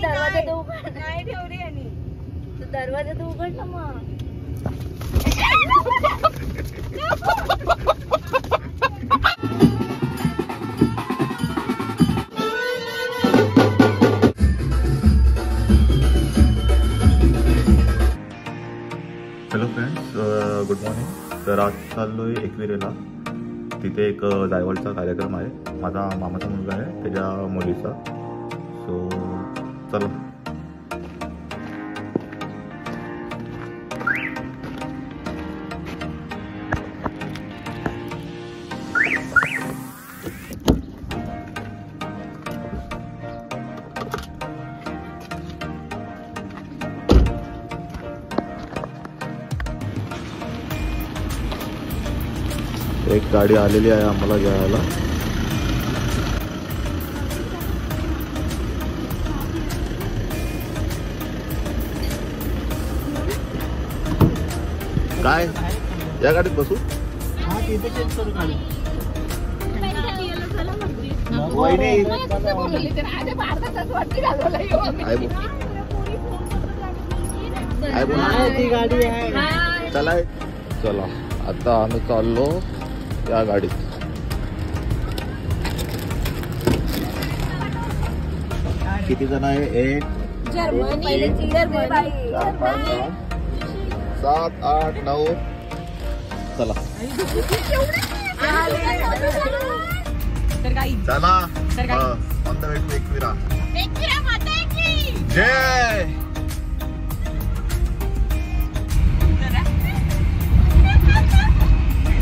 दरवाजा तो उघड नाही ठेवली आणि तू दरवाजा तो उघड ना मग. Hello friends, good morning. तर आज चाललोय एकविरेला. तिथे एक जायवळचा कार्यक्रम आहे. माझा मामाचा मुलगा आहे, त्याच्या मुलीचा. सो चला. एक गाडी आलेली आहे आम्हाला घ्यायला. काय या गाडीत बसू? चला चला, आता आम्ही चाललो या गाडीत. किती जण आहे? 1 2 3 4 5 7 8 9. चला चला. On the way to Ekvira. जय.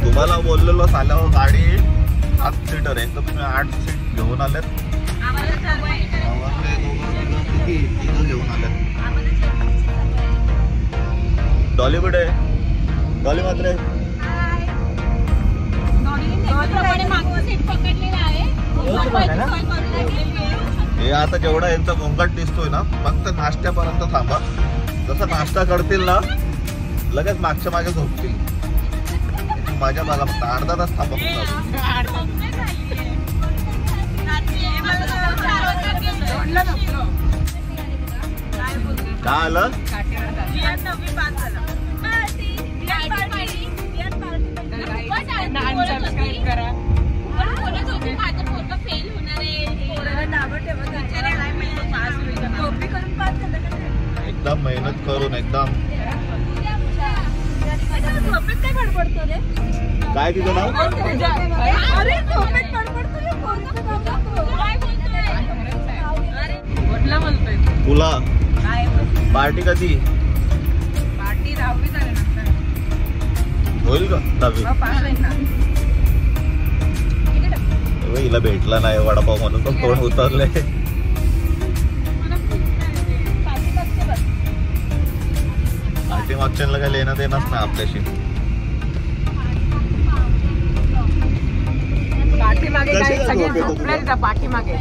तुम्हाला बोललेलो साल्यावर गाडी 8 सीटर आहे, तर तुम्ही 8 सीट घेऊन आलेत. किती घेऊन आलेत? डॉली कुठे? डॉली मात्र हे आता जेवढा यांचा गोंगाट दिसतोय ना, फक्त नाश्त्यापर्यंत थांबा. जसं नाश्ता करतील ना, लगेच मागच्या मागे झोपतील. माझ्या बागा फक्त अर्धा तास थांबा. काय आलं? एकदम मेहनत करून एकदम. काय तिचं नाव? तुला पार्टी कधी? पार्टी 10वी झाल्यानंतर होईल का? 10वी हिला भेटला नाही वडापाव म्हणून तो कोण उतरले. पार्टी मागच्यांना काय लेणं देणंच नाही आपल्याशी. पाठीमागे काय सगळे झोपले का? पाठीमागे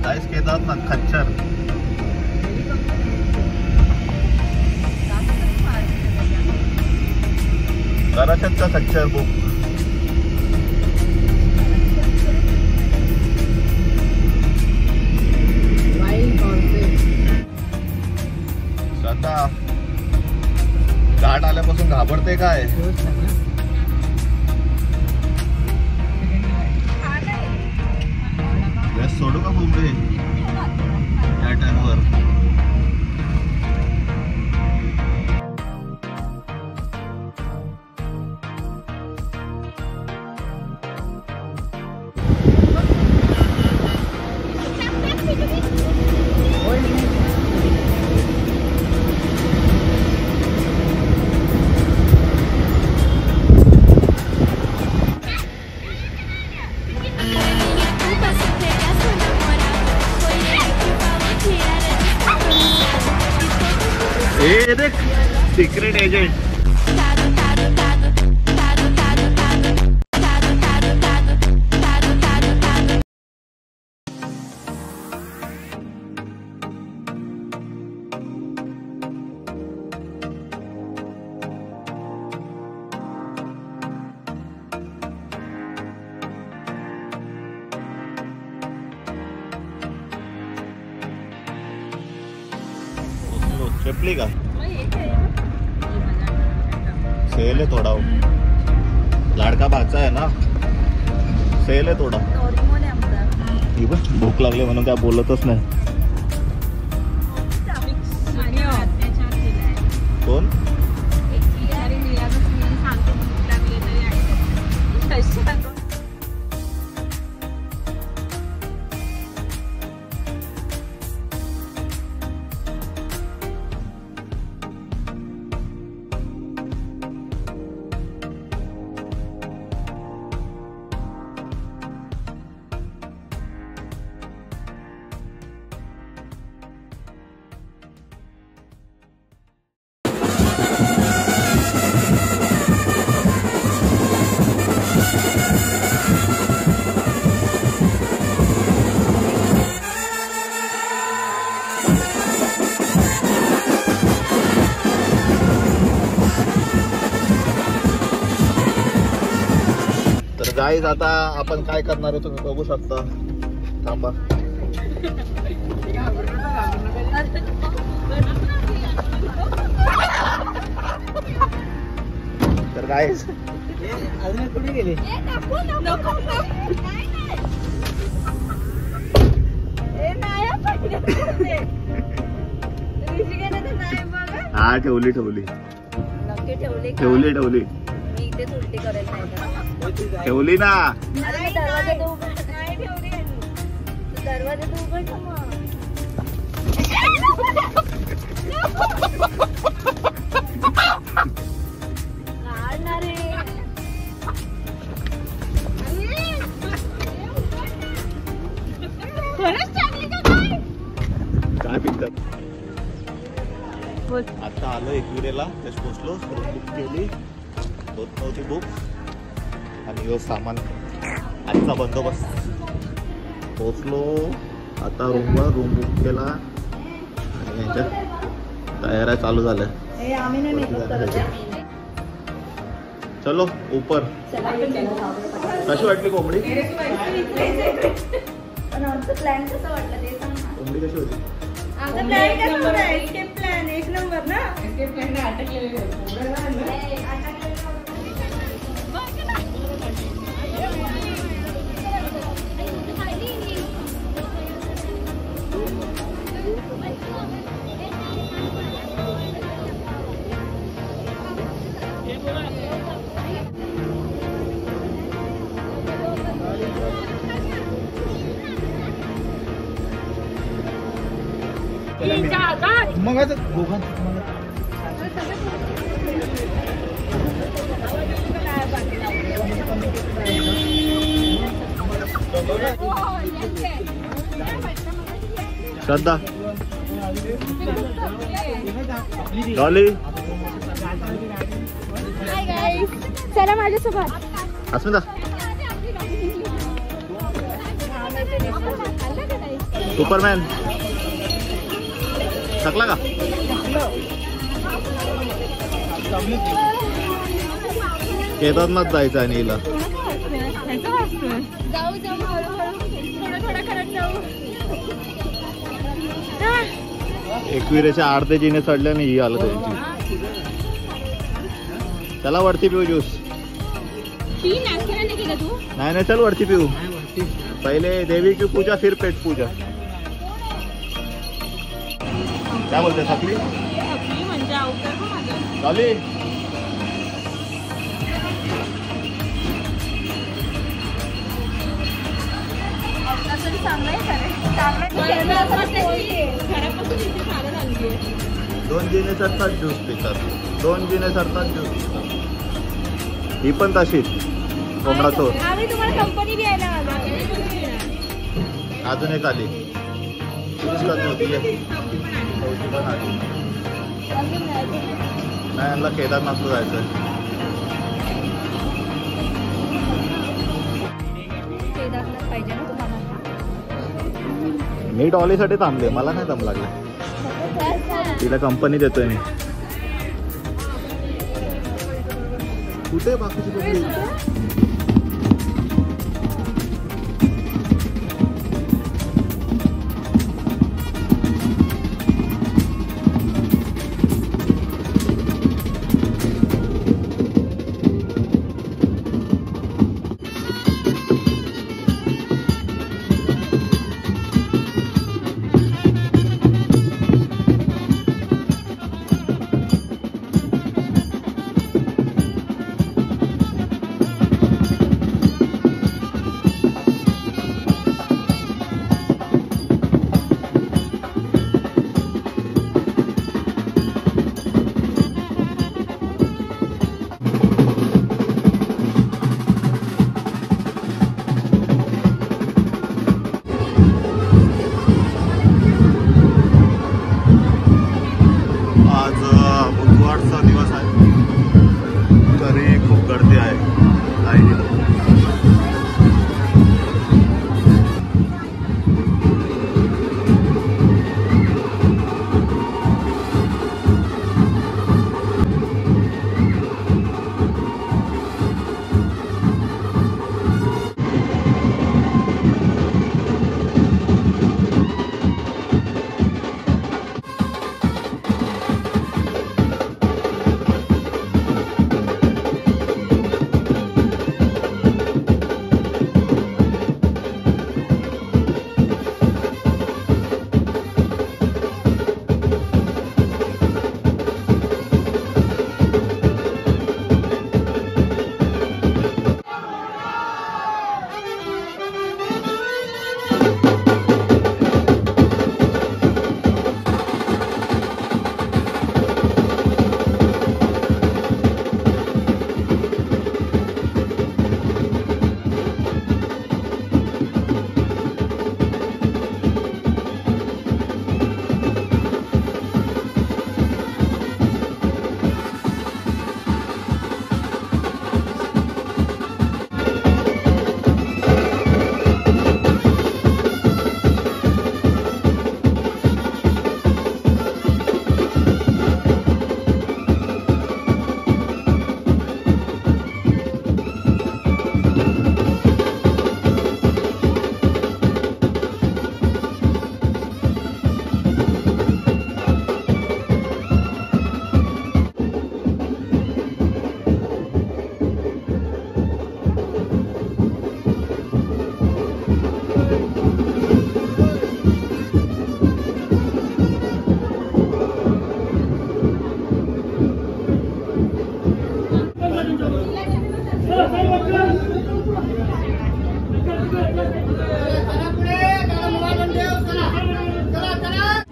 काहीच घेतात ना खच्चर. कराच्याचा खच्चर बुक. श्रद्धा घाट आल्यापासून घाबरते काय? सोडू का मुंबई या टाइमवर? देख सिक्रेट एजेंट. चपली का सेल आहे थोडा, लाडका भाचा आहे ना, सेल आहे थोडा. भूक लागली म्हणून काय बोलतच नाही. कोण गाईज, आता आपण काय करणार आहे तुम्ही बघू शकता. थांबा. तर गाईज अजून कुठे गेले? हा ठेवली ठेवली नक्की ठेवली का? ठेवली ठेवली मी इथेच उलटी करेल नाही का? ठेवली ना. अरे मी दरवाजा तो उघड नाही ठेवली आहे मी. तू दरवाजा तो उघड ना मग. काढणार रे. काय पिकतात. आता आलो एकविरेला, तेच पोचलो, रूम बुक केली, होत नव्हती बुक, आणि यो सामान आजचा बंदोबस्त. पोचलो आता रूमवर, रूम बुक केला आणि यांच्यात तयाऱ्या चालू झाल्या. चलो ऊपर. कशी वाटली कोंबडी? प्लॅन कसं वाटलं ते सांग ना. कोंबडी कशी होती? आमचा प्लॅन कसा होता? एस्केप प्लॅन एक नंबर ना. एस्केप प्लॅन अटकलेले. मग आता दोघां श्रद्धा डॉली चला माझ्यासोबत. अस्मिता सुपरमॅन थकला का? केदारनाथ जायचं आहे नीला. जाऊ जाऊ थोडं थोडं करत जाऊ. एकविरेच्या अर्धे जिने चढले आणि ही आलं त्यांची. चला वरती पिऊ ज्यूस. नाही नाही चल वरती पिऊ. पहिले देवी की पूजा फिर पेट पूजा. काय बोलते थकली? डॉली दोन जिने चढतात ज्यूस पितात. दोन जिने चढतात ज्यूस पितात. ही पण तशीच कोंबडा चोर. आम्ही तुम्हाला कंपनी द्यायला आलो. अजून एक आली. पण आली नाही. यांना केदारनाथला जायचं. केदारनाथ पाहिजे ना तुम्हाला. मी डॉलीसाठी थांबले, मला नाही दम लागला. तिला कंपनी देतोय मी. कुठे बाकीची कोंबडी?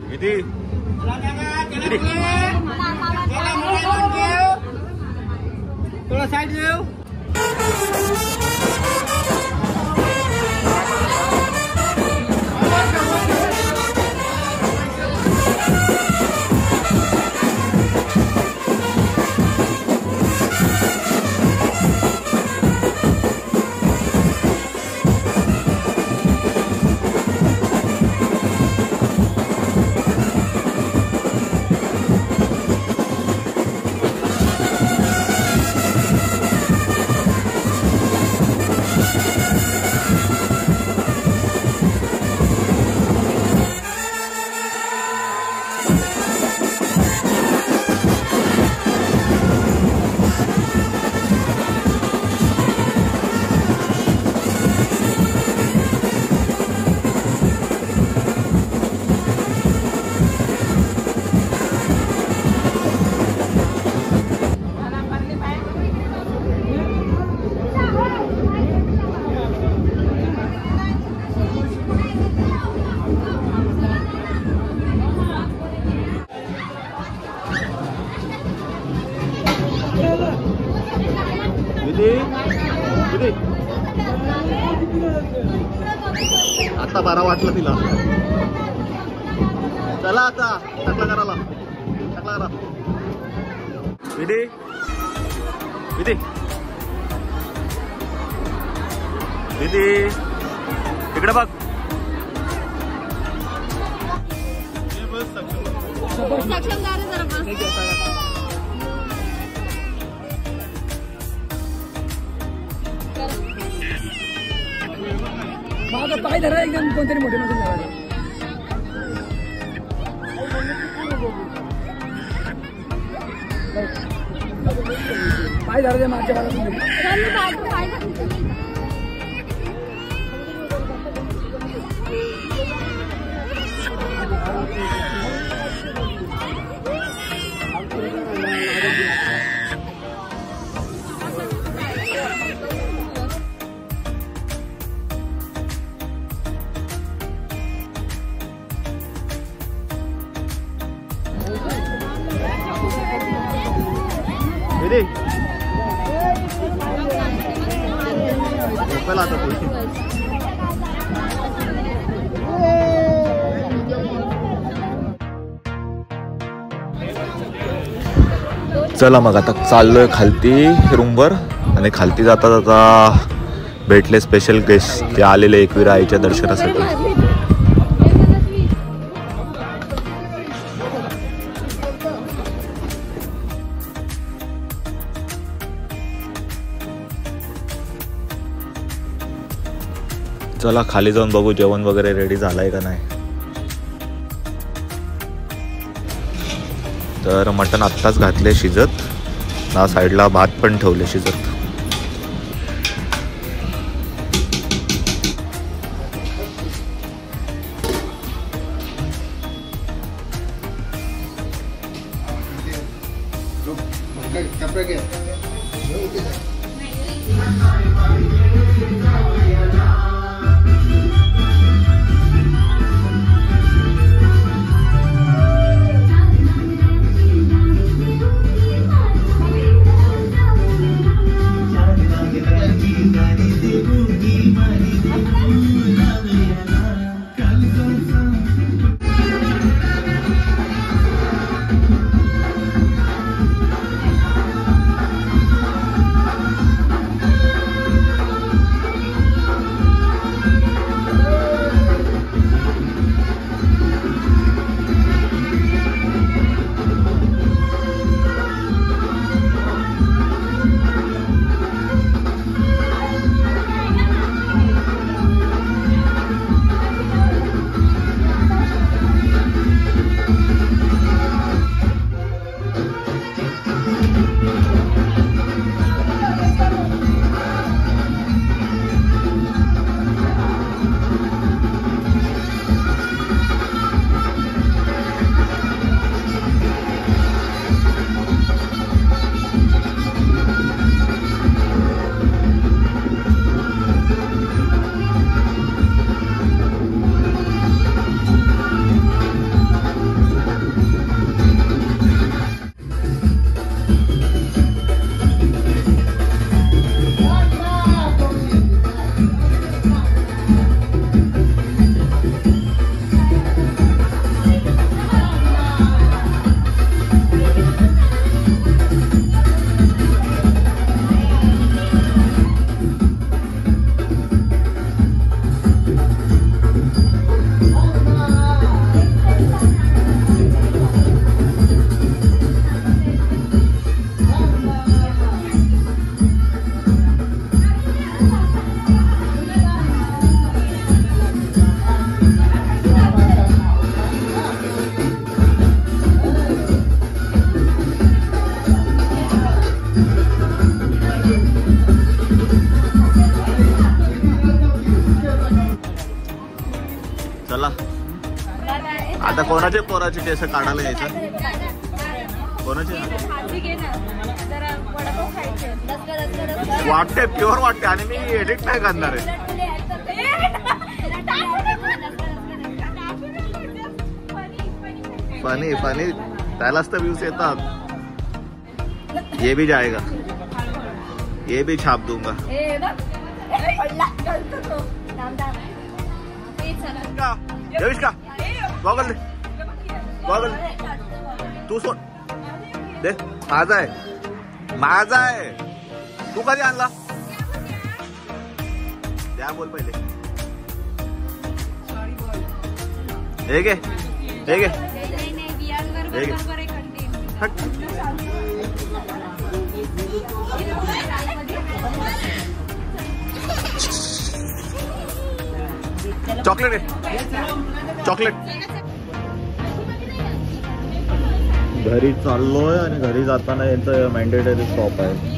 किती थोड़ा साइड जाओ. आता 12 वाटलं तिला. चला आता टाकला करायला टाकला करा. विधी विधी विधी इकडे बघ. पाय धरा एकदम कोणतरी मोठे मोठे धरा. पाय धरा दे मागच्या विधी झोपायला आता तू. चला मग आता चाललोय खालती रूमवर. आणि खालती जाता जाता भेटले स्पेशल गेस्ट. ते आलेले एकविरा आईच्या दर्शनासाठी. चला खाली जाऊन बघू जेवण वगैरे रेडी झालंय का नाही. तर मटण आत्ताच घातले शिजत. ना साईडला भात पण ठेवले शिजत. चला आता कोणाचे पोराचे केस काढायला यायचं कोणाचे वाटते प्युअर वाटते आणि मी एडिट नाही करणार आहे फनी फनी त्यालाच तर व्ह्यूज येतात ये भी जाएगा ये भी छाप दूंगा देविश का गॉगल दे गॉगल तू सोड दे माझा आहे तू कधी आणला द्या बोल पहिले हे घे चॉकलेट आहे चॉकलेट घरी चाललोय आणि घरी जाताना यांचं मॅन्डेटरी स्टॉप आहे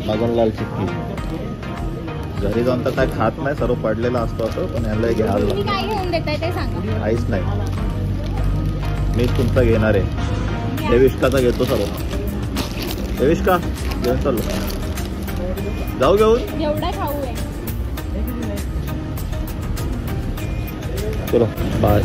मगनलाल चिक्की घरी जाऊन तर काय खात नाही सर्व पडलेलं असतो असं पण याला घ्यायला काहीच नाही मी तुमचा घेणार आहे देविष्काचा घेतो सर्व देविष्का घेऊन चाललो जाऊ घेऊन एवढा खाऊ आहे चलो बाय